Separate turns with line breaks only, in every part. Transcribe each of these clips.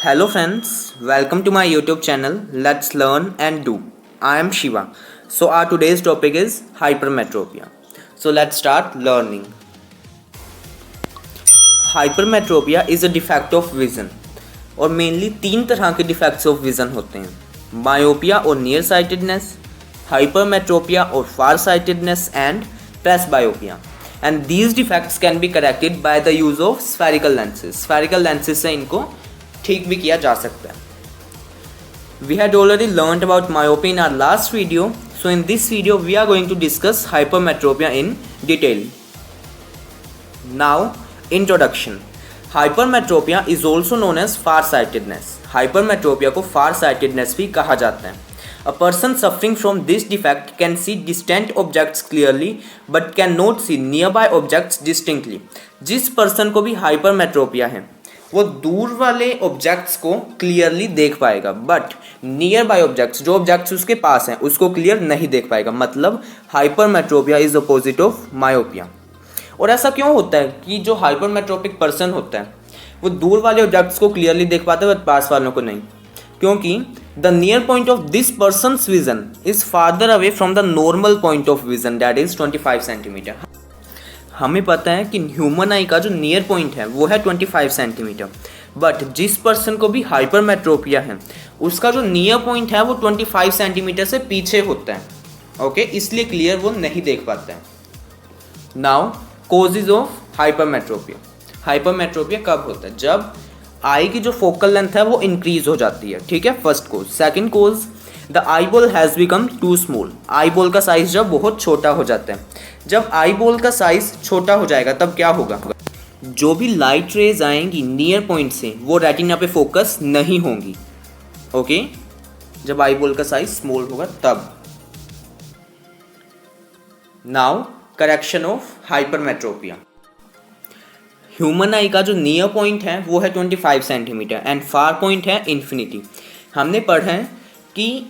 Hello friends, welcome to my YouTube channel. Let's learn and do. I am Shiva. So our today's topic is hypermetropia. So let's start learning. Hypermetropia is a defect of vision और mainly तीन तरह के defects of vision होते हैं, myopia और near sightedness, hypermetropia और फार sightedness and presbyopia. And these defects can be corrected by the use of spherical lenses. Spherical lenses से इनको ठीक भी किया जा सकता है. We had already learned about myopia in our last video, so in this video we are going to discuss hypermetropia in detail. Now, introduction. Hypermetropia is also known as farsightedness. Hypermetropia को farsightedness भी कहा जाता है. A person suffering from this defect can see distant objects clearly but cannot see nearby objects distinctly. जिस person को भी hypermetropia है वो दूर वाले ऑब्जेक्ट्स को क्लियरली देख पाएगा, बट नियर बाय ऑब्जेक्ट्स, जो ऑब्जेक्ट्स उसके पास हैं, उसको क्लियर नहीं देख पाएगा. मतलब hypermetropia is opposite of myopia. और ऐसा क्यों होता है कि जो हाइपरमेट्रोपिक पर्सन होता है वो दूर वाले ऑब्जेक्ट्स को क्लियरली देख पाता है बट पास वालों को नहीं? क्योंकि the near point of this persons vision is farther away from the normal point of vision, that is 25 centimetre. हमें पता है कि ह्यूमन आई का जो नियर पॉइंट है वो है 25 सेंटीमीटर, बट जिस पर्सन को भी हाइपरमेट्रोपिया है उसका जो नियर पॉइंट है वो 25 सेंटीमीटर से पीछे होता है. ओके, इसलिए क्लियर वो नहीं देख पाता है. Now causes of hypermetropia. Hypermetropia कब होता है? जब आई की जो फोकल लेंथ है वो इंक्रीज हो जाती है. ठीक है, first cause. Second cause, the eyeball has become too small. Eyeball का साइज जब बहुत छोटा हो जाता है. जब आई बॉल का साइज छोटा हो जाएगा तब क्या होगा? जो भी लाइट रेज आएंगी नियर पॉइंट से वो रेटिना पे फोकस नहीं होंगी. ओके, जब आई बॉल का साइज स्मॉल होगा तब. Now correction of hypermetropia. Human आई का जो नियर पॉइंट है वो है 25 सेंटीमीटर एंड फार पॉइंट है इन्फिनिटी. हमने पढ़ा है कि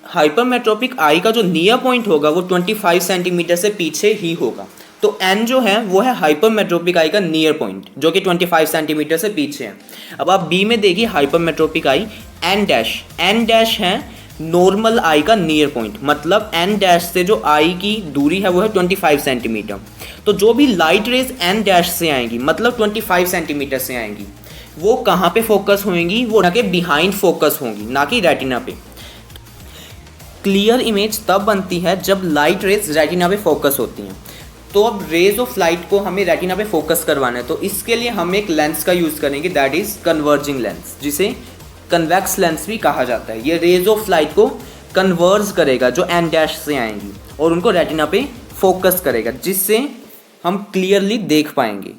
हाइपरमेट्रोपिक आई का जो नियर पॉइंट होगा वो 25 सेंटीमीटर से पीछे ही होगा. तो एन जो है वो है हाइपरमेट्रोपिक आई का नियर पॉइंट जो कि 25 सेंटीमीटर से पीछे है. अब आप बी में देखिए hypermetropic eye N dash. N dash है नॉर्मल आई का नियर पॉइंट, मतलब एन डैश से जो आई की दूरी है वो है 25 सेंटीमीटर. तो जो भी लाइट रेज एन डैश से आएंगी मतलब 25 सेंटीमीटर से आएंगी वो कहाँ पे फोकस होंगी? वो ना कि बिहाइंड फोकस होंगी, ना कि रेटिना पे. क्लियर इमेज तब बनती है जब लाइट रेज रेटिना पे फोकस होती हैं. तो अब रेज ऑफ लाइट को हमें रेटिना पे फोकस करवाना है, तो इसके लिए हम एक लेंस का यूज़ करेंगे, दैट इज़ कन्वर्जिंग लेंस, जिसे कन्वेक्स लेंस भी कहा जाता है. ये रेज ऑफ लाइट को कन्वर्ज करेगा जो एन डैश से आएंगी और उनको रेटिना पे फोकस करेगा, जिससे हम क्लियरली देख पाएंगे.